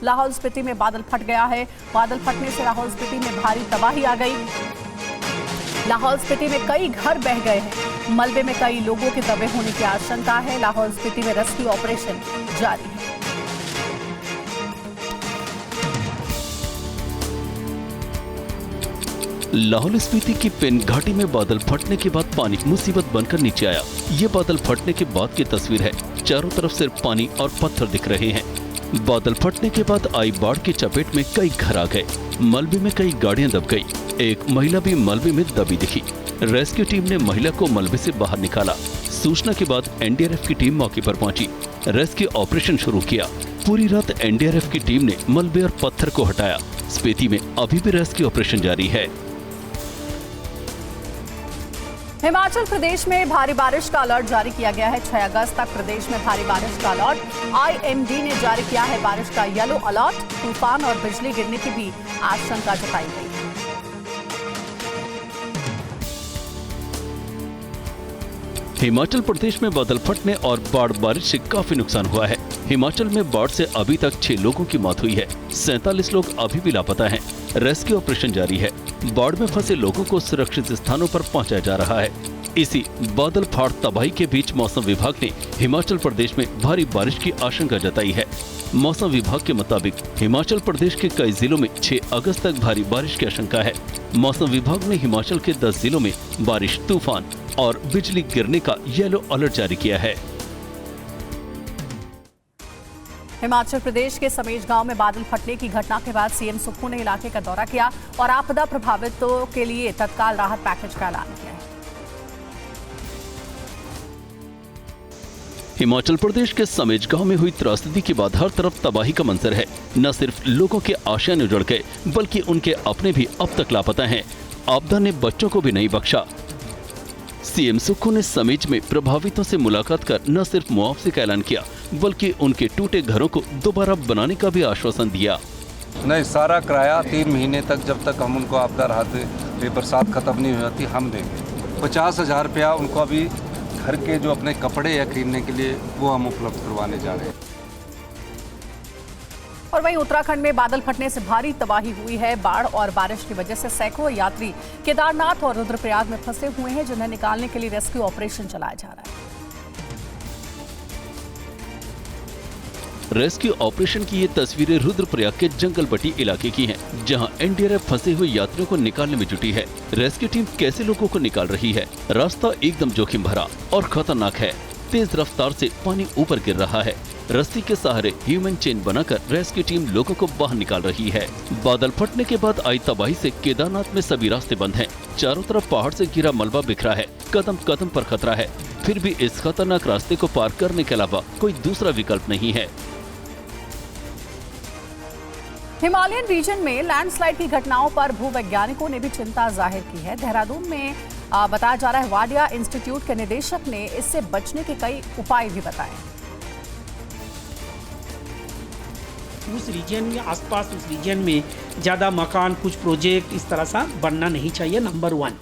लाहौल स्पीति में बादल फट गया है। बादल फटने से लाहौल स्पीति में भारी तबाही आ गई। लाहौल स्पीति में कई घर बह गए हैं। मलबे में कई लोगों के दबे होने की आशंका है। लाहौल स्पीति में रेस्क्यू ऑपरेशन जारी है। लाहौल स्पीति की पेन घाटी में बादल फटने के बाद पानी मुसीबत बनकर नीचे आया। ये बादल फटने के बाद की तस्वीर है। चारों तरफ सिर्फ पानी और पत्थर दिख रहे हैं। बादल फटने के बाद आई बाढ़ की चपेट में कई घर आ गए। मलबे में कई गाड़ियां दब गई। एक महिला भी मलबे में दबी दिखी। रेस्क्यू टीम ने महिला को मलबे से बाहर निकाला। सूचना के बाद एनडीआरएफ की टीम मौके पर पहुंची। रेस्क्यू ऑपरेशन शुरू किया। पूरी रात एनडीआरएफ की टीम ने मलबे और पत्थर को हटाया। स्पीति में अभी भी रेस्क्यू ऑपरेशन जारी है। हिमाचल प्रदेश में भारी बारिश का अलर्ट जारी किया गया है। 6 अगस्त तक प्रदेश में भारी बारिश का अलर्ट। आईएमडी ने जारी किया है बारिश का येलो अलर्ट। तूफान और बिजली गिरने की भी आशंका जताई गई है। हिमाचल प्रदेश में बादल फटने और बाढ़ बारिश से काफी नुकसान हुआ है। हिमाचल में बाढ़ से अभी तक 6 लोगों की मौत हुई है। 47 लोग अभी भी लापता हैं। रेस्क्यू ऑपरेशन जारी है। बाढ़ में फंसे लोगों को सुरक्षित स्थानों पर पहुंचाया जा रहा है। इसी बादल फाड़ तबाही के बीच मौसम विभाग ने हिमाचल प्रदेश में भारी बारिश की आशंका जताई है। मौसम विभाग के मुताबिक हिमाचल प्रदेश के कई जिलों में 6 अगस्त तक भारी बारिश की आशंका है। मौसम विभाग ने हिमाचल के 10 जिलों में बारिश, तूफान और बिजली गिरने का येलो अलर्ट जारी किया है। हिमाचल प्रदेश के समेज गांव में बादल फटने की घटना के बाद सीएम सुक्खू ने इलाके का दौरा किया और आपदा प्रभावितों के लिए तत्काल राहत पैकेज का ऐलान किया है। हिमाचल प्रदेश के समेज गांव में हुई त्रासदी के बाद हर तरफ तबाही का मंजर है। न सिर्फ लोगों के आशियां उजड़ गए, बल्कि उनके अपने भी अब तक लापता हैं। आपदा ने बच्चों को भी नहीं बख्शा। सीएम सुक्खू ने समेज में प्रभावितों से मुलाकात कर न सिर्फ मुआवजे का ऐलान किया, बल्कि उनके टूटे घरों को दोबारा बनाने का भी आश्वासन दिया। नहीं, सारा किराया 3 महीने तक, जब तक हम उनको आपदा राहत बरसात खत्म नहीं हो जाती, हम देंगे। 50,000 रुपया उनको अभी घर के जो अपने कपड़े या खरीदने के लिए वो हम उपलब्ध करवाने जा रहे हैं। और वहीं उत्तराखंड में बादल फटने से भारी तबाही हुई है। बाढ़ और बारिश की वजह से सैकड़ों यात्री केदारनाथ और रुद्रप्रयाग में फंसे हुए हैं, जिन्हें निकालने के लिए रेस्क्यू ऑपरेशन चलाया जा रहा है। रेस्क्यू ऑपरेशन की ये तस्वीरें रुद्रप्रयाग के जंगलपट्टी इलाके की हैं, जहां एनडीआरएफ फंसे हुए यात्रियों को निकालने में जुटी है। रेस्क्यू टीम कैसे लोगों को निकाल रही है? रास्ता एकदम जोखिम भरा और खतरनाक है। तेज रफ्तार से पानी ऊपर गिर रहा है। रस्सी के सहारे ह्यूमन चेन बनाकर रेस्क्यू टीम लोगों को बाहर निकाल रही है। बादल फटने के बाद आई तबाही से केदारनाथ में सभी रास्ते बंद हैं। चारों तरफ पहाड़ से घिरा मलबा बिखरा है। कदम कदम पर खतरा है। फिर भी इस खतरनाक रास्ते को पार करने के अलावा कोई दूसरा विकल्प नहीं है। हिमालयन रीजन में लैंडस्लाइड की घटनाओं पर भूवैज्ञानिकों ने भी चिंता जाहिर की है। देहरादून में बताया जा रहा है, वाडिया इंस्टीट्यूट के निदेशक ने इससे बचने के कई उपाय भी बताए। उस रीजन में, आसपास उस रीजन में ज़्यादा मकान, कुछ प्रोजेक्ट इस तरह सा बनना नहीं चाहिए, नंबर 1।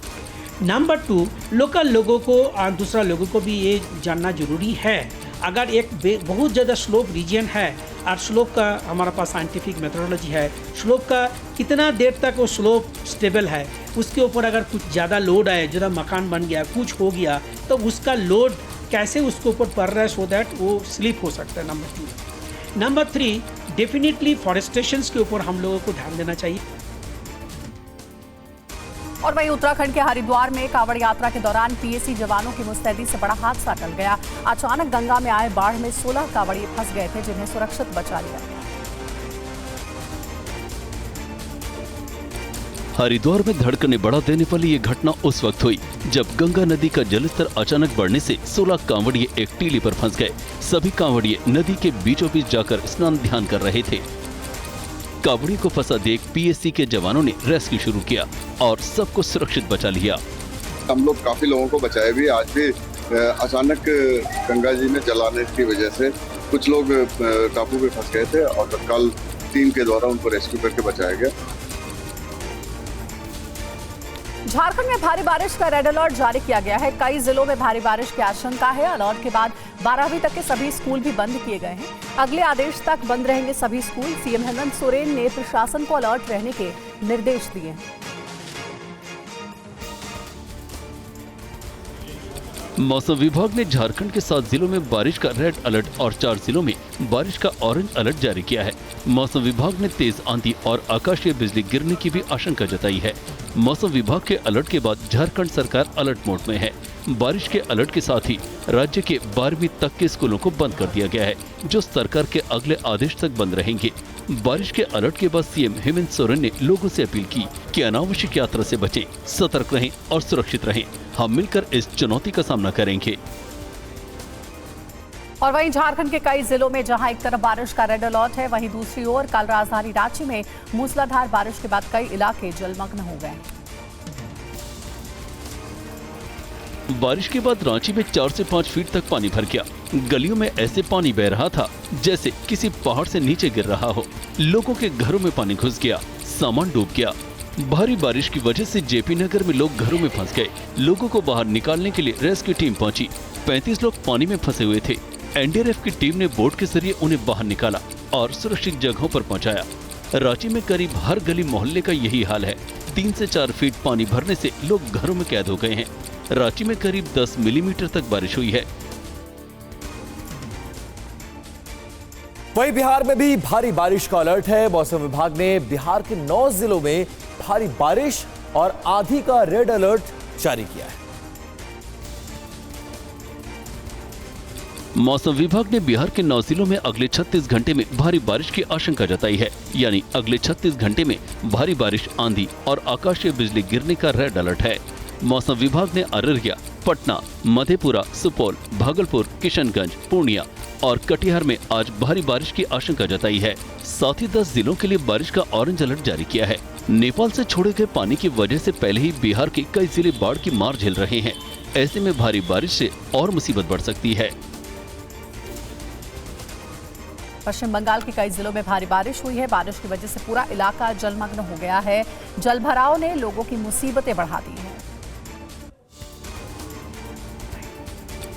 नंबर 2, लोकल लोगों को और दूसरा लोगों को भी ये जानना जरूरी है। अगर एक बहुत ज़्यादा स्लोप रीजन है और स्लोप का हमारे पास साइंटिफिक मेथोडोलॉजी है, स्लोप का कितना देर तक वो स्लोप स्टेबल है, उसके ऊपर अगर कुछ ज़्यादा लोड आए, ज़्यादा मकान बन गया, कुछ हो गया, तो उसका लोड कैसे उसके ऊपर पड़ रहा है, सो दैट वो स्लिप हो सकता है। नंबर 2। नंबर 3, डेफिनेटली फॉरेस्टेशंस के ऊपर हम लोगों को ध्यान देना चाहिए। और वहीं उत्तराखंड के हरिद्वार में कांवड़ यात्रा के दौरान पीएसी जवानों की मुस्तैदी से बड़ा हादसा टल गया। अचानक गंगा में आए बाढ़ में 16 कांवड़िए फंस गए थे, जिन्हें सुरक्षित बचा लिया गया। हरिद्वार में धड़कने बढ़ा देने वाली ये घटना उस वक्त हुई जब गंगा नदी का जलस्तर अचानक बढ़ने से 16 कांवड़िए एक टीले पर फंस गए। सभी कांवड़िए नदी के बीचों बीच जाकर स्नान ध्यान कर रहे थे। कांवड़िए को फंसा देख पीएसी के जवानों ने रेस्क्यू शुरू किया और सबको सुरक्षित बचा लिया। हम लोग काफी लोगों को बचाए भी। आज भी अचानक गंगा जी में जलाने की वजह से कुछ लोग टापू पे फंस गए थे और तत्काल टीम के द्वारा उनको रेस्क्यू करके बचाया गया। झारखंड में भारी बारिश का रेड अलर्ट जारी किया गया है। कई जिलों में भारी बारिश की आशंका है। अलर्ट के बाद 12वीं तक के सभी स्कूल भी बंद किए गए हैं। अगले आदेश तक बंद रहेंगे सभी स्कूल। सीएम हेमंत सोरेन ने प्रशासन को अलर्ट रहने के निर्देश दिए हैं। मौसम विभाग ने झारखंड के 7 जिलों में बारिश का रेड अलर्ट और 4 जिलों में बारिश का ऑरेंज अलर्ट जारी किया है। मौसम विभाग ने तेज आंधी और आकाशीय बिजली गिरने की भी आशंका जताई है। मौसम विभाग के अलर्ट के बाद झारखंड सरकार अलर्ट मोड में है। बारिश के अलर्ट के साथ ही राज्य के 12वीं तक के स्कूलों को बंद कर दिया गया है, जो सरकार के अगले आदेश तक बंद रहेंगे। बारिश के अलर्ट के बाद सीएम हेमंत सोरेन ने लोगों से अपील की कि अनावश्यक यात्रा से बचें, सतर्क रहें और सुरक्षित रहें। हम मिलकर इस चुनौती का सामना करेंगे। और वहीं झारखंड के कई जिलों में जहां एक तरफ बारिश का रेड अलर्ट है, वहीं दूसरी ओर कल राजधानी रांची में मूसलाधार बारिश के बाद कई इलाके जलमग्न हो गए हैं। बारिश के बाद रांची में 4 से 5 फीट तक पानी भर गया। गलियों में ऐसे पानी बह रहा था जैसे किसी पहाड़ से नीचे गिर रहा हो। लोगों के घरों में पानी घुस गया, सामान डूब गया। भारी बारिश की वजह से जेपी नगर में लोग घरों में फंस गए। लोगों को बाहर निकालने के लिए रेस्क्यू टीम पहुंची। 35 लोग पानी में फंसे हुए थे। एनडीआरएफ की टीम ने बोट के जरिए उन्हें बाहर निकाला और सुरक्षित जगहों पर पहुंचाया। रांची में करीब हर गली मोहल्ले का यही हाल है। 3 से 4 फीट पानी भरने से लोग घरों में कैद हो गए हैं। रांची में करीब 10 मिलीमीटर तक बारिश हुई है। वहीं बिहार में भी भारी बारिश का अलर्ट है। मौसम विभाग ने बिहार के 9 जिलों में भारी बारिश और आंधी का रेड अलर्ट जारी किया है। मौसम विभाग ने बिहार के 9 जिलों में अगले 36 घंटे में भारी बारिश की आशंका जताई है। यानी अगले 36 घंटे में भारी बारिश, आंधी और आकाशीय बिजली गिरने का रेड अलर्ट है। मौसम विभाग ने अररिया, पटना, मधेपुरा, सुपौल, भागलपुर, किशनगंज, पूर्णिया और कटिहार में आज भारी बारिश की आशंका जताई है। साथ ही 10 जिलों के लिए बारिश का ऑरेंज अलर्ट जारी किया है। नेपाल से छोड़े गए पानी की वजह से पहले ही बिहार के कई जिले बाढ़ की मार झेल रहे हैं। ऐसे में भारी बारिश से और मुसीबत बढ़ सकती है। पश्चिम बंगाल के कई जिलों में भारी बारिश हुई है। बारिश की वजह से पूरा इलाका जलमग्न हो गया है। जलभराव ने लोगों की मुसीबतें बढ़ा दी हैं।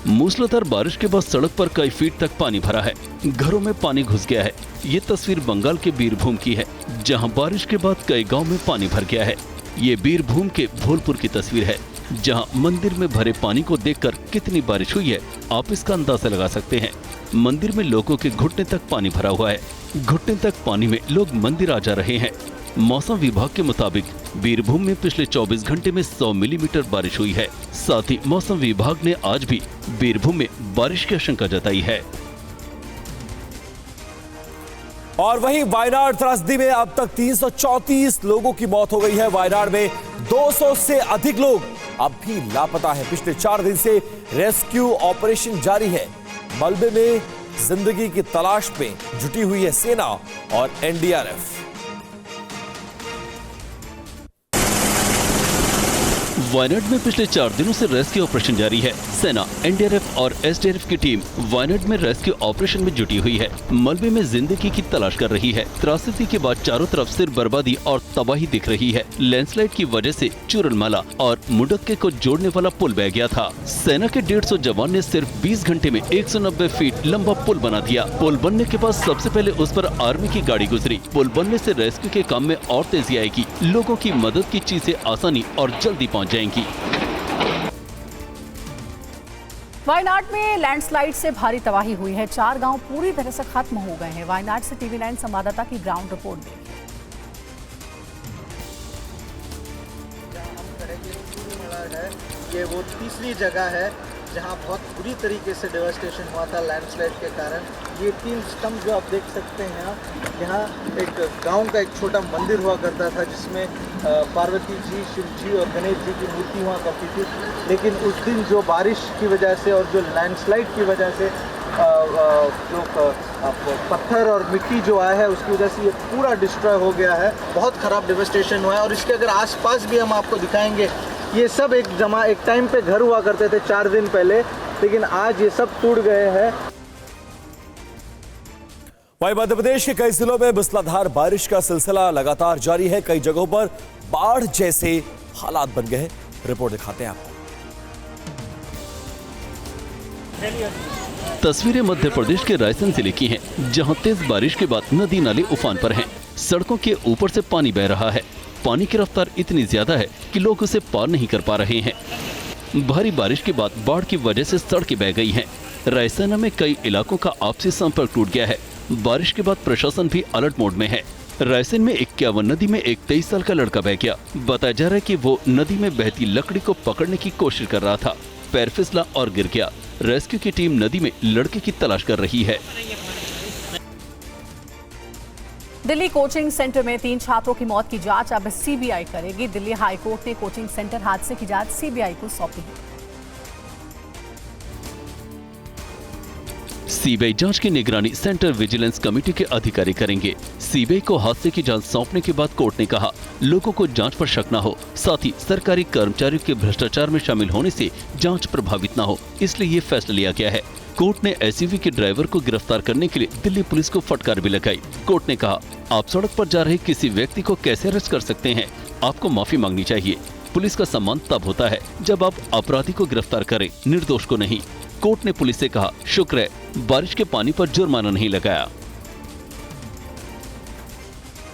मूसलाधार बारिश के बाद सड़क पर कई फीट तक पानी भरा है। घरों में पानी घुस गया है। ये तस्वीर बंगाल के बीरभूम की है, जहां बारिश के बाद कई गांव में पानी भर गया है। ये बीरभूम के भोलपुर की तस्वीर है, जहां मंदिर में भरे पानी को देखकर कितनी बारिश हुई है आप इसका अंदाजा लगा सकते हैं। मंदिर में लोगों के घुटने तक पानी भरा हुआ है। घुटने तक पानी में लोग मंदिर आ जा रहे हैं। मौसम विभाग के मुताबिक बीरभूम में पिछले 24 घंटे में 100 मिलीमीटर बारिश हुई है। साथ ही मौसम विभाग ने आज भी बीरभूम में बारिश की आशंका जताई है। और वहीं वायनाड त्रासदी में अब तक 334 लोगों की मौत हो गई है। वायनाड में 200 से अधिक लोग अब भी लापता हैं। पिछले 4 दिन से रेस्क्यू ऑपरेशन जारी है। मलबे में जिंदगी की तलाश में जुटी हुई है सेना और एनडीआरएफ। वायनाड में पिछले 4 दिनों से रेस्क्यू ऑपरेशन जारी है। सेना, एनडीआरएफ और एसडीआरएफ की टीम वायनाड में रेस्क्यू ऑपरेशन में जुटी हुई है। मलबे में जिंदगी की तलाश कर रही है। त्रासदी के बाद चारों तरफ सिर्फ बर्बादी और तबाही दिख रही है। लैंडस्लाइड की वजह से चूरनमाला और मुडक्के को जोड़ने वाला पुल बह गया था। सेना के 150 जवान ने सिर्फ 20 घंटे में 190 फीट लंबा पुल बना दिया। पुल बनने के बाद सबसे पहले उस पर आर्मी की गाड़ी गुजरी। पुल बनने से रेस्क्यू के काम में और तेजी आएगी। लोगों की मदद की चीजें आसानी और जल्दी पहुँच जाएंगी। वायनाड में लैंडस्लाइड से भारी तबाही हुई है। 4 गांव पूरी तरह से खत्म हो गए हैं। वायनाड से टीवी9 संवाददाता की ग्राउंड रिपोर्ट देखिए। ये वो तीसरी जगह है जहां बहुत बुरी तरीके से डेवास्टेशन हुआ था लैंडस्लाइड के कारण। ये 3 स्तंभ जो आप देख सकते हैं यहाँ एक गांव का एक छोटा मंदिर हुआ करता था, जिसमें पार्वती जी, शिव जी और गणेश जी की मूर्ति हुआ करती थी। लेकिन उस दिन जो बारिश की वजह से और जो लैंडस्लाइड की वजह से जो पत्थर और मिट्टी जो आया है उसकी वजह से ये पूरा डिस्ट्रॉय हो गया है। बहुत ख़राब डेवास्टेशन हुआ है। और इसके अगर आसपास भी हम आपको दिखाएंगे, ये सब एक टाइम पे घर हुआ करते थे 4 दिन पहले, लेकिन आज ये सब टूट गए हैं। वहीं मध्य प्रदेश के कई जिलों में मूसलाधार बारिश का सिलसिला लगातार जारी है। कई जगहों पर बाढ़ जैसे हालात बन गए हैं। रिपोर्ट दिखाते हैं आपको। तस्वीरें मध्य प्रदेश के रायसेन जिले की हैं, जहां तेज बारिश के बाद नदी नाले उफान पर हैं। सड़कों के ऊपर से पानी बह रहा है। पानी की रफ्तार इतनी ज्यादा है कि लोग उसे पार नहीं कर पा रहे हैं। भारी बारिश के बाद बाढ़ की वजह से सड़कें बह गई हैं। रायसेन में कई इलाकों का आपसी संपर्क टूट गया है। बारिश के बाद प्रशासन भी अलर्ट मोड में है। रायसेन में 51 नदी में एक 23 साल का लड़का बह गया। बताया जा रहा है कि वो नदी में बहती लकड़ी को पकड़ने की कोशिश कर रहा था, पैर फिसला और गिर गया। रेस्क्यू की टीम नदी में लड़के की तलाश कर रही है। दिल्ली कोचिंग सेंटर में 3 छात्रों की मौत की जांच अब सीबीआई करेगी। दिल्ली हाईकोर्ट ने कोचिंग सेंटर हादसे की जांच सीबीआई को सौंपी है। सीबीआई जांच की निगरानी सेंट्रल विजिलेंस कमेटी के अधिकारी करेंगे। सीबीआई को हादसे की जांच सौंपने के बाद कोर्ट ने कहा, लोगों को जांच पर शक न हो, साथ ही सरकारी कर्मचारियों के भ्रष्टाचार में शामिल होने से जांच प्रभावित न हो, इसलिए ये फैसला लिया गया है। कोर्ट ने एसयूवी के ड्राइवर को गिरफ्तार करने के लिए दिल्ली पुलिस को फटकार भी लगाई। कोर्ट ने कहा, आप सड़क पर जा रहे किसी व्यक्ति को कैसे अरेस्ट कर सकते हैं? आपको माफी मांगनी चाहिए। पुलिस का सम्मान तब होता है जब आप अपराधी को गिरफ्तार करें, निर्दोष को नहीं। कोर्ट ने पुलिस से कहा, शुक्र है बारिश के पानी पर जुर्माना नहीं लगाया।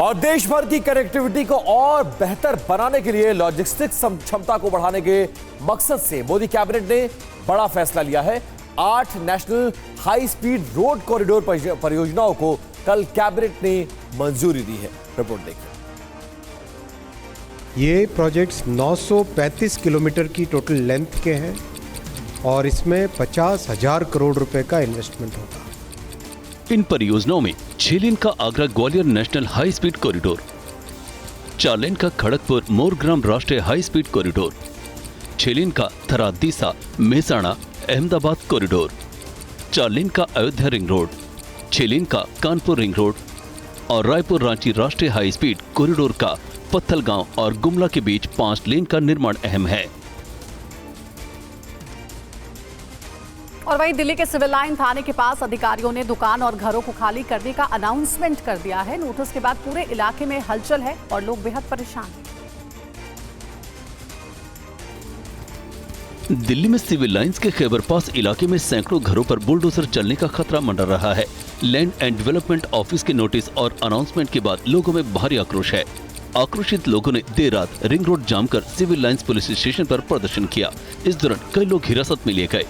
और देश भर की कनेक्टिविटी को और बेहतर बनाने के लिए लॉजिस्टिक्स क्षमता को बढ़ाने के मकसद से मोदी कैबिनेट ने बड़ा फैसला लिया है। 8 national high speed road corridor परियोजनाओं को कल कैबिनेट ने मंजूरी दी है। रिपोर्ट देखिए। ये प्रोजेक्ट्स 935 किलोमीटर की टोटल लेंथ के हैं और इसमें 50,000 करोड़ रुपए का इन्वेस्टमेंट होगा। इन परियोजनाओं में 6 लेन का Agra Gwalior national high speed corridor, 4 लेन का खड़गपुर मोरग्राम राष्ट्रीय हाई स्पीड कॉरिडोर, 6 लेन का थराद-दीसा मेहसाणा अहमदाबाद कॉरिडोर, 4 लेन का अयोध्या रिंग रोड, 6 लेन का कानपुर रिंग रोड और रायपुर रांची राष्ट्रीय हाई स्पीड कॉरिडोर का पत्थलगांव और गुमला के बीच 5 लेन का निर्माण अहम है। और वहीं दिल्ली के सिविल लाइन थाने के पास अधिकारियों ने दुकान और घरों को खाली करने का अनाउंसमेंट कर दिया है। नोटिस के बाद पूरे इलाके में हलचल है और लोग बेहद परेशान हैं। दिल्ली में सिविल लाइंस के खैबर पास इलाके में सैकड़ों घरों पर बुलडोजर चलने का खतरा मंडरा रहा है। लैंड एंड डेवलपमेंट ऑफिस के नोटिस और अनाउंसमेंट के बाद लोगों में भारी आक्रोश है। आक्रोशित लोगों ने देर रात रिंग रोड जाम कर सिविल लाइंस पुलिस स्टेशन पर प्रदर्शन किया। इस दौरान कई लोग हिरासत में लिए गए।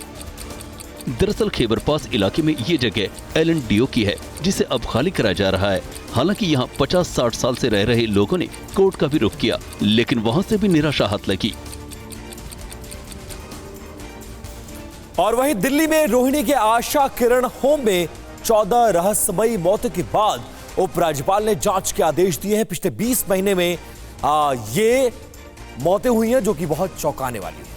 दरअसल खैबर पास इलाके में ये जगह LNDO की है, जिसे अब खाली कराया जा रहा है। हालांकि यहाँ 50-60 साल से रह रहे लोगों ने कोर्ट का भी रुख किया, लेकिन वहां से भी निराशा हाथ लगी। और वहीं दिल्ली में रोहिणी के आशा किरण होम में 14 रहस्यमयी मौतों के बाद उपराज्यपाल ने जांच के आदेश दिए हैं। पिछले 20 महीने में ये मौतें हुई हैं, जो कि बहुत चौंकाने वाली है।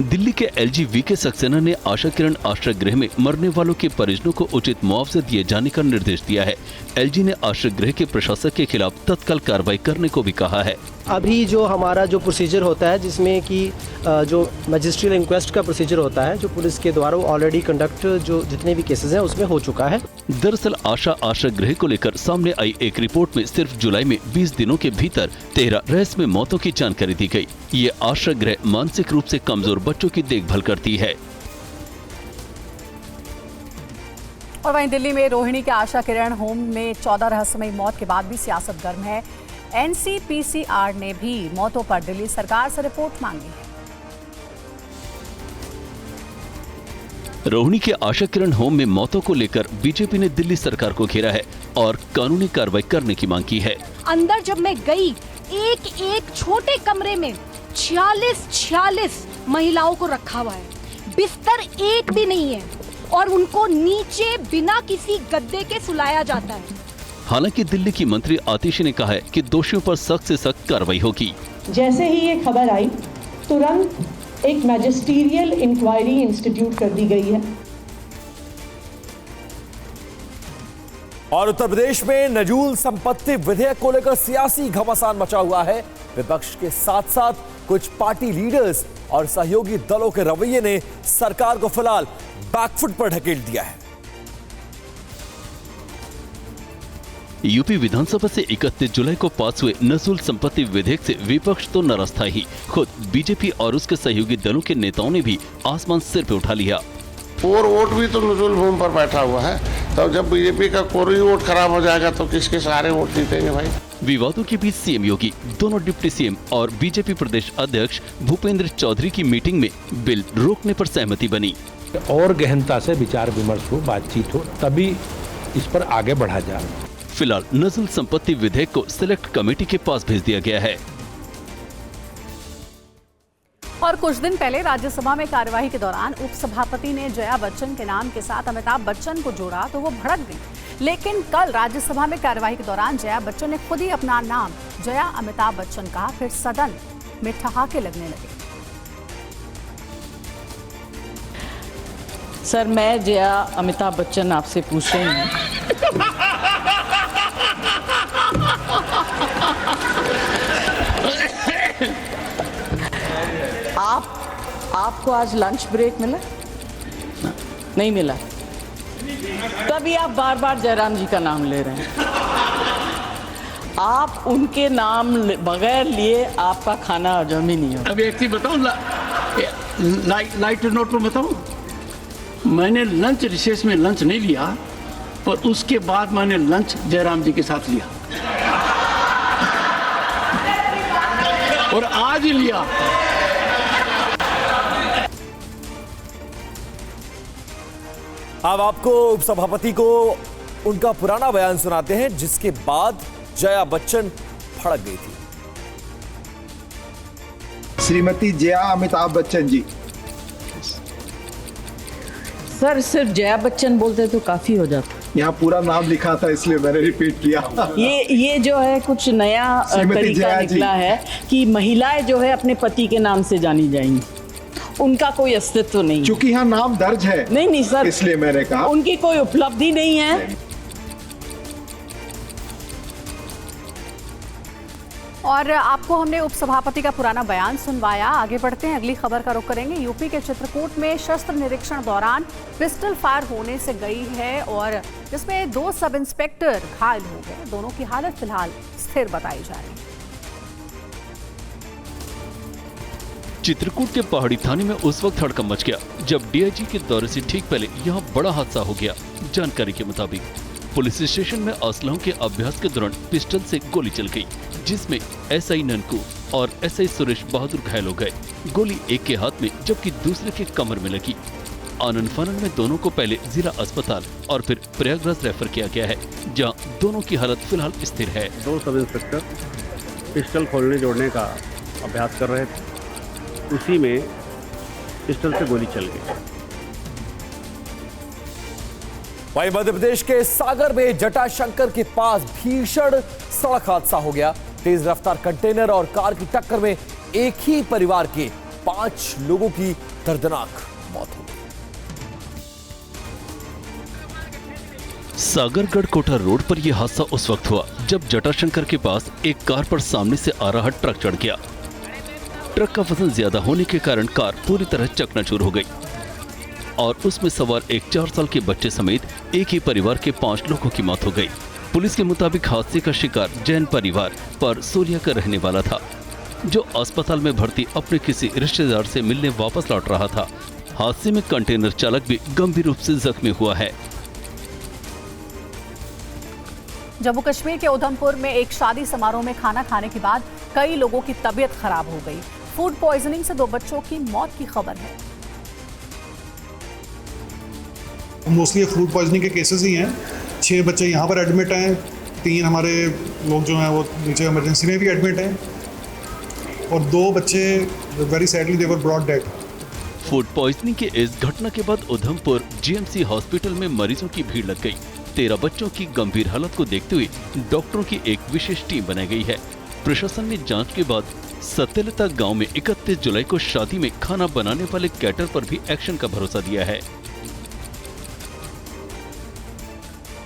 दिल्ली के LGV सक्सेना ने आशा किरण आश्रय गृह में मरने वालों के परिजनों को उचित मुआवजा दिए जाने का निर्देश दिया है। LG ने आश्रय गृह के प्रशासक के खिलाफ तत्काल कार्रवाई करने को भी कहा है। अभी जो हमारा जो प्रोसीजर होता है, जिसमें कि जो मजिस्ट्रियल इंक्वेस्ट का प्रोसीजर होता है, जो पुलिस के द्वारा ऑलरेडी कंडक्ट जो जितने भी केसेस हैं उसमें हो चुका है। दरअसल आशा आश्रय गृह को लेकर सामने आई एक रिपोर्ट में सिर्फ जुलाई में 20 दिनों के भीतर 13 रहस्यमय मौतों की जानकारी दी गई। ये आश्रय गृह मानसिक रूप से कमजोर बच्चों की देखभाल करती है। और वहीं दिल्ली में रोहिणी के आशा किरण होम में 14 रहस्यमयी मौत के बाद भी सियासत गर्म है। NCPCR ने भी मौतों पर दिल्ली सरकार से रिपोर्ट मांगी है। रोहिणी के आशा किरण होम में मौतों को लेकर बीजेपी ने दिल्ली सरकार को घेरा है और कानूनी कार्रवाई करने की मांग की है। अंदर जब मैं गई, एक छोटे कमरे में 46 महिलाओं को रखा हुआ है, बिस्तर एक भी नहीं है और उनको नीचे बिना किसी गद्दे के सुलाया जाता है। हालांकि दिल्ली की मंत्री आतिशी ने कहा है कि दोषियों पर सख्त से सख्त कार्रवाई होगी। जैसे ही ये खबर आई, तुरंत एक मैजिस्ट्रियल इंक्वायरी इंस्टीट्यूट कर दी गई है। और उत्तर प्रदेश में नजूल संपत्ति विधेयक को लेकर सियासी घमासान मचा हुआ है। विपक्ष के साथ साथ कुछ पार्टी लीडर्स और सहयोगी दलों के रवैये ने सरकार को फिलहाल बैकफुट पर ढकेल दिया है। यूपी विधानसभा से 31 जुलाई को पास हुए नजूल संपत्ति विधेयक से विपक्ष तो नाराज था ही, खुद बीजेपी और उसके सहयोगी दलों के नेताओं ने भी आसमान सिर पे उठा लिया। और वोट भी तो नजूल भूमि पर बैठा हुआ है, तो जब बीजेपी का कोई वोट खराब हो जाएगा तो किसके सारे वोट जीतेंगे भाई। विवादों के बीच सीएम योगी, दोनों डिप्टी सीएम और बीजेपी प्रदेश अध्यक्ष भूपेंद्र चौधरी की मीटिंग में बिल रोकने पर सहमति बनी। और गहनता से विचार विमर्श हो, बातचीत हो, तभी इस पर आगे बढ़ा जाए। फिलहाल नजूल संपत्ति विधेयक को सिलेक्ट कमेटी के पास भेज दिया गया है। और कुछ दिन पहले राज्यसभा में कार्यवाही के दौरान उपसभापति ने जया बच्चन के नाम के साथ अमिताभ बच्चन को जोड़ा तो वो भड़क गई। लेकिन कल राज्यसभा में कार्यवाही के दौरान जया बच्चन ने खुद ही अपना नाम जया अमिताभ बच्चन कहा, फिर सदन में ठहाके लगने लगे। सर, मैं जया अमिताभ बच्चन आपसे पूछ रही हूँ, आपको आज लंच ब्रेक मिला? नहीं मिला, तभी आप बार बार जयराम जी का नाम ले रहे हैं। आप उनके नाम बगैर लिए आपका खाना हजम ही नहीं होगा। अभी एक चीज बताऊं, लाइट नोट में बताऊं, मैंने लंच रिसेस में लंच नहीं लिया, पर उसके बाद मैंने लंच जयराम जी के साथ लिया और आज ही लिया। अब आपको उपसभापति को उनका पुराना बयान सुनाते हैं, जिसके बाद जया बच्चन भड़क गई थी। श्रीमती जया अमिताभ बच्चन जी। सर, सिर्फ जया बच्चन बोलते तो काफी हो जाता। यहाँ पूरा नाम लिखा था इसलिए मैंने रिपीट किया। ये जो है कुछ नया तरीका निकला है कि महिलाएं जो है अपने पति के नाम से जानी जाएंगी, उनका कोई अस्तित्व नहीं। क्योंकि यहाँ नाम दर्ज है। नहीं सर, इसलिए मैंने कहा उनकी कोई उपलब्धि नहीं है। और आपको हमने उपसभापति का पुराना बयान सुनवाया। आगे बढ़ते हैं, अगली खबर का रुख करेंगे। यूपी के चित्रकूट में शस्त्र निरीक्षण दौरान पिस्टल फायर होने से गई है और जिसमें 2 सब इंस्पेक्टर घायल हो गए। दोनों की हालत फिलहाल स्थिर बताई जा रही है। चित्रकूट के पहाड़ी थाने में उस वक्त हड़कंप मच गया जब डीआईजी के दौरे से ठीक पहले यहां बड़ा हादसा हो गया। जानकारी के मुताबिक पुलिस स्टेशन में असलहों के अभ्यास के दौरान पिस्टल से गोली चल गई, जिसमें एसआई ननकू और एसआई सुरेश बहादुर घायल हो गए। गोली एक के हाथ में जबकि दूसरे के कमर में लगी। आनन फानन में दोनों को पहले जिला अस्पताल और फिर प्रयागराज रेफर किया गया है, जहां दोनों की हालत फिलहाल स्थिर है। 2 सब इंस्पेक्टर पिस्टल खोलने जोड़ने का अभ्यास कर रहे थे, उसी में पिस्टल से गोली चल गई। वहीं मध्य प्रदेश के सागर में जटाशंकर के पास भीषण सड़क हादसा हो गया। तेज रफ्तार कंटेनर और कार की टक्कर में एक ही परिवार के 5 लोगों की दर्दनाक मौत हो गई। सागरगढ़ कोटा रोड पर यह हादसा उस वक्त हुआ जब जटाशंकर के पास एक कार पर सामने से आ रहा ट्रक चढ़ गया। ट्रक का वजन ज्यादा होने के कारण कार पूरी तरह चकनाचूर हो गई और उसमें सवार एक 4 साल के बच्चे समेत एक ही परिवार के 5 लोगों की मौत हो गई। पुलिस के मुताबिक हादसे का शिकार जैन परिवार पर सोलिया का रहने वाला था, जो अस्पताल में भर्ती अपने किसी रिश्तेदार से मिलने वापस लौट रहा था। हादसे में कंटेनर चालक भी गंभीर रूप से जख्मी हुआ है। जम्मू कश्मीर के उधमपुर में एक शादी समारोह में खाना खाने के बाद कई लोगों की तबीयत खराब हो गई। फूड पॉइजनिंग से 2 बच्चों की मौत की खबर है। मोस्टली फूड पॉइजनिंग के केसेस ही हैं। 6 बच्चे यहाँ पर एडमिट हैं, 3 हमारे लोग जो हैं वो नीचे इमरजेंसी में भी एडमिट हैं और 2 बच्चे very sadly they were brought dead. Food poisoning के इस घटना के बाद उधमपुर जीएमसी हॉस्पिटल में मरीजों की भीड़ लग गई। 13 बच्चों की गंभीर हालत को देखते हुए डॉक्टरों की एक विशेष टीम बनाई गई है। प्रशासन ने जांच के बाद सत्यलता गांव में 31 जुलाई को शादी में खाना बनाने वाले कैटर पर भी एक्शन का भरोसा दिया है।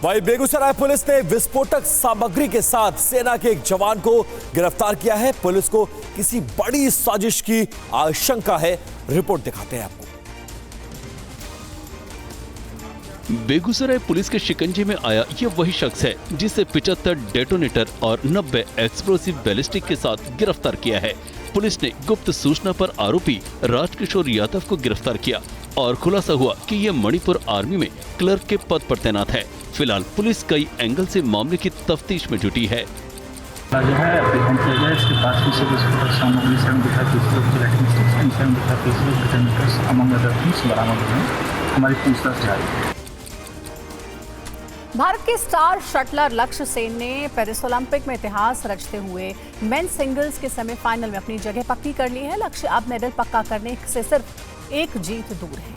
वहीं बेगूसराय पुलिस ने विस्फोटक सामग्री के साथ सेना के एक जवान को गिरफ्तार किया है। पुलिस को किसी बड़ी साजिश की आशंका है। रिपोर्ट दिखाते हैं आपको। बेगूसराय पुलिस के शिकंजे में आया ये वही शख्स है जिसे 75 डेटोनेटर और 90 एक्सप्लोसिव बैलिस्टिक के साथ गिरफ्तार किया है। पुलिस ने गुप्त सूचना पर आरोपी राजकिशोर यादव को गिरफ्तार किया और खुलासा हुआ कि ये मणिपुर आर्मी में क्लर्क के पद पर तैनात है। फिलहाल पुलिस कई एंगल से मामले की तफ्तीश में जुटी है। इसके पास से सामग्री 75 pieces, gelatin sticks and 75 pieces detonators among other things बरामद हुए हैं। हमारी पूछताछ जारी है। भारत के स्टार शटलर लक्ष्य सेन ने पेरिस ओलंपिक में इतिहास रचते हुए मेंस सिंगल्स के सेमीफाइनल में अपनी जगह पक्की कर ली है। लक्ष्य अब मेडल पक्का करने से सिर्फ एक जीत दूर है।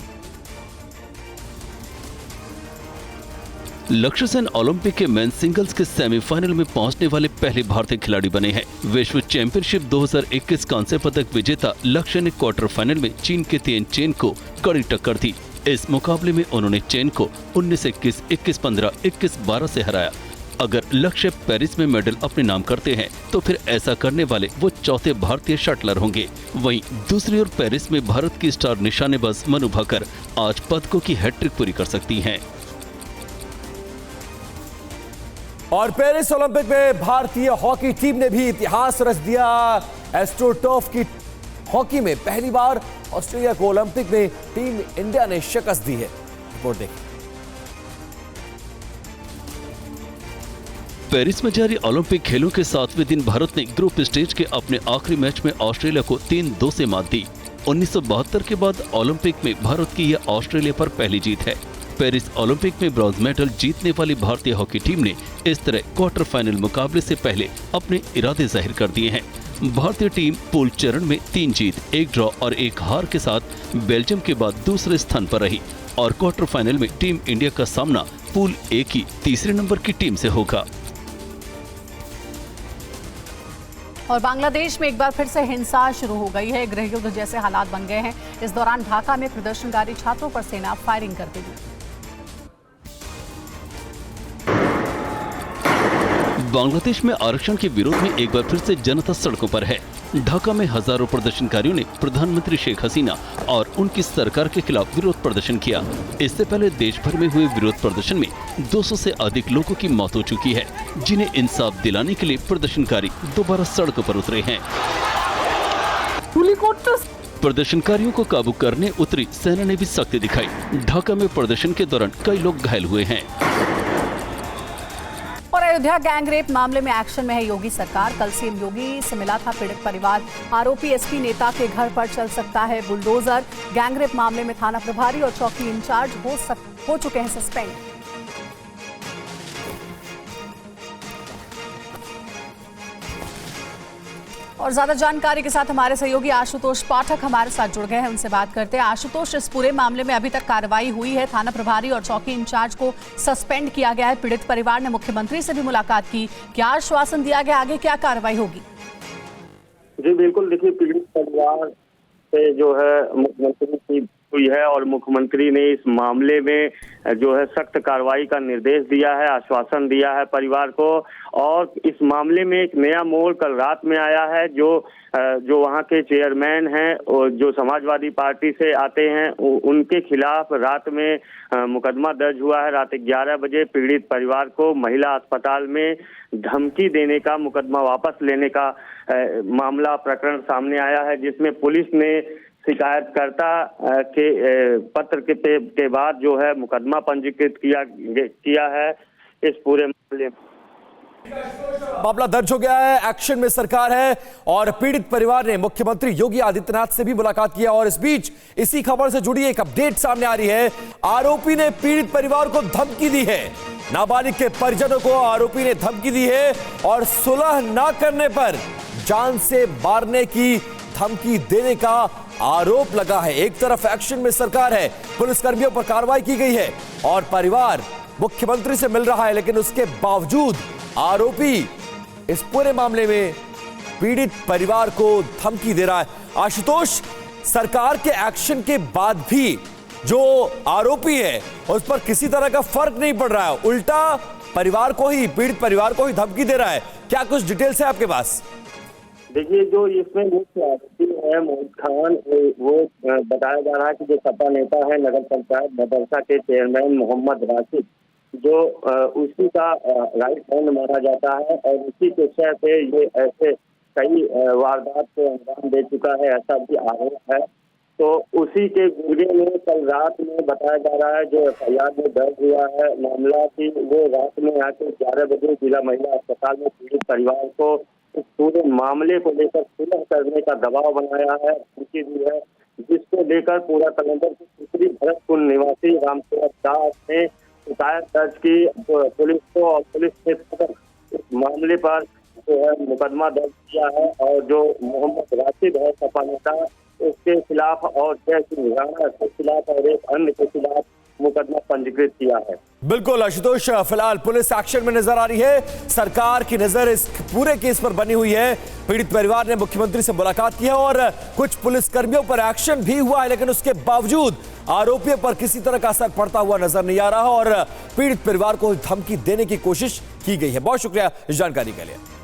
लक्ष्य सेन ओलंपिक के मेंस सिंगल्स के सेमीफाइनल में पहुंचने वाले पहले भारतीय खिलाड़ी बने हैं। विश्व चैंपियनशिप 2021 कांस्य पदक विजेता लक्ष्य ने क्वार्टर फाइनल में चीन के तिएन चेन को कड़ी टक्कर दी। इस मुकाबले में उन्होंने चेन को 19-21, 21-15, 21-12 से हराया। अगर लक्ष्य पेरिस में मेडल अपने नाम करते हैं तो फिर ऐसा करने वाले वो चौथे भारतीय शटलर होंगे। वहीं दूसरी ओर पेरिस में भारत की स्टार निशानेबाज मनु भाकर आज पदकों की हैट्रिक पूरी कर सकती हैं। और पेरिस ओलंपिक में भारतीय हॉकी टीम ने भी इतिहास रच दिया। एस्ट्रोटर्फ की हॉकी में पहली बार ऑस्ट्रेलिया को ओलंपिक में टीम इंडिया ने शिकस्त दी है। रिपोर्ट देखिए। पेरिस में जारी ओलंपिक खेलों के 7वें दिन भारत ने ग्रुप स्टेज के अपने आखिरी मैच में ऑस्ट्रेलिया को 3-2 से मात दी। 1972 के बाद ओलंपिक में भारत की यह ऑस्ट्रेलिया पर पहली जीत है। पेरिस ओलंपिक में ब्रॉन्ज मेडल जीतने वाली भारतीय हॉकी टीम ने इस तरह क्वार्टर फाइनल मुकाबले से पहले अपने इरादे जाहिर कर दिए हैं। भारतीय टीम पूल चरण में 3 जीत, 1 ड्रॉ और 1 हार के साथ बेल्जियम के बाद दूसरे स्थान पर रही और क्वार्टर फाइनल में टीम इंडिया का सामना पूल ए की तीसरे नंबर की टीम से होगा। और बांग्लादेश में एक बार फिर से हिंसा शुरू हो गई है। गृह युद्ध जैसे हालात बन गए हैं। इस दौरान ढाका में प्रदर्शनकारी छात्रों पर सेना फायरिंग कर दी। बांग्लादेश में आरक्षण के विरोध में एक बार फिर से जनता सड़कों पर है। ढाका में हजारों प्रदर्शनकारियों ने प्रधानमंत्री शेख हसीना और उनकी सरकार के खिलाफ विरोध प्रदर्शन किया। इससे पहले देश भर में हुए विरोध प्रदर्शन में 200 से अधिक लोगों की मौत हो चुकी है, जिन्हें इंसाफ दिलाने के लिए प्रदर्शनकारी दोबारा सड़कों पर उतरे हैं। प्रदर्शनकारियों को काबू करने उतरी सेना ने भी सख्ती दिखाई। ढाका में प्रदर्शन के दौरान कई लोग घायल हुए हैं। और अयोध्या गैंगरेप मामले में एक्शन में है योगी सरकार। कल सीएम योगी से मिला था पीड़ित परिवार। आरोपी एसपी नेता के घर पर चल सकता है बुलडोजर। गैंगरेप मामले में थाना प्रभारी और चौकी इंचार्ज हो चुके हैं सस्पेंड। और ज्यादा जानकारी के साथ हमारे सहयोगी आशुतोष पाठक हमारे साथ जुड़ गए हैं, उनसे बात करते हैं। आशुतोष, इस पूरे मामले में अभी तक कार्रवाई हुई है? थाना प्रभारी और चौकी इंचार्ज को सस्पेंड किया गया है। पीड़ित परिवार ने मुख्यमंत्री से भी मुलाकात की। क्या आश्वासन दिया गया, आगे क्या कार्रवाई होगी? जी बिल्कुल, देखिए पीड़ित परिवार से जो है मुख्यमंत्री की हुई है और मुख्यमंत्री ने इस मामले में जो है सख्त कार्रवाई का निर्देश दिया है, आश्वासन दिया है परिवार को। और इस मामले में एक नया मोड़ कल रात में आया है। जो वहाँ के चेयरमैन हैं और जो समाजवादी पार्टी से आते हैं, उनके खिलाफ रात में मुकदमा दर्ज हुआ है। रात 11 बजे पीड़ित परिवार को महिला अस्पताल में धमकी देने का, मुकदमा वापस लेने का मामला प्रकरण सामने आया है, जिसमें पुलिस ने शिकायतकर्ता के पत्र के बाद जो है मुकदमा पंजीकृत किया है इस पूरे मामले में। मामला दर्ज हो गया है, एक्शन में सरकार है और पीड़ित परिवार ने मुख्यमंत्री योगी आदित्यनाथ से भी मुलाकात किया। और इस बीच इसी खबर से जुड़ी एक अपडेट सामने आ रही है। आरोपी ने पीड़ित परिवार को धमकी दी है। नाबालिग के परिजनों को आरोपी ने धमकी दी है और सुलह न करने पर जान से मारने की धमकी देने का आरोप लगा है। एक तरफ एक्शन में सरकार है, पुलिसकर्मियों पर कार्रवाई की गई है और परिवार मुख्यमंत्री से मिल रहा है, लेकिन उसके बावजूद आरोपी इस पूरे मामले में पीड़ित परिवार को धमकी दे रहा है। आशुतोष, सरकार के एक्शन के बाद भी जो आरोपी है उस पर किसी तरह का फर्क नहीं पड़ रहा है, उल्टा परिवार को ही, पीड़ित परिवार को ही धमकी दे रहा है। क्या कुछ डिटेल्स है आपके पास? देखिए, जो इसमें मुख्य आरोपी है है मोहित खान, वो बताया जा रहा है कि जो सपा नेता है नगर पंचायत मदरसा के चेयरमैन मोहम्मद राशिद, जो उसी का राइट हैंड माना जाता है और उसी के शय पे ये ऐसे कई वारदात को अंजाम दे चुका है, ऐसा भी आरोप है। तो उसी के गुर्गे में कल रात में बताया जा रहा है, जो एफआईआर में दर्ज हुआ है मामला, कि वो रात में आके 11 बजे जिला महिला अस्पताल में पीड़ित परिवार को इस पूरे मामले को लेकर सुलह करने का दबाव बनाया है, धमकी दी है, जिसको लेकर पूरा कलंदर की दूसरी भरतपुर निवासी रामसेवक दास ने शिकायत दर्ज की पुलिस को, और पुलिस ने इस मामले पर जो है मुकदमा दर्ज किया है और जो मोहम्मद राशिद है सपा नेता, उसके खिलाफ और जय सिंह राणा के खिलाफ और एक अन्य के खिलाफ मुकदमा पंजीकृत किया है। बिल्कुल आशुतोष, फिलहाल पुलिस एक्शन में नजर आ रही है, सरकार की नजर इस पूरे केस पर बनी हुई है। पीड़ित परिवार ने मुख्यमंत्री से मुलाकात की है और कुछ पुलिसकर्मियों पर एक्शन भी हुआ है, लेकिन उसके बावजूद आरोपियों पर किसी तरह का असर पड़ता हुआ नजर नहीं आ रहा और पीड़ित परिवार को धमकी देने की कोशिश की गई है। बहुत शुक्रिया इस जानकारी के लिए।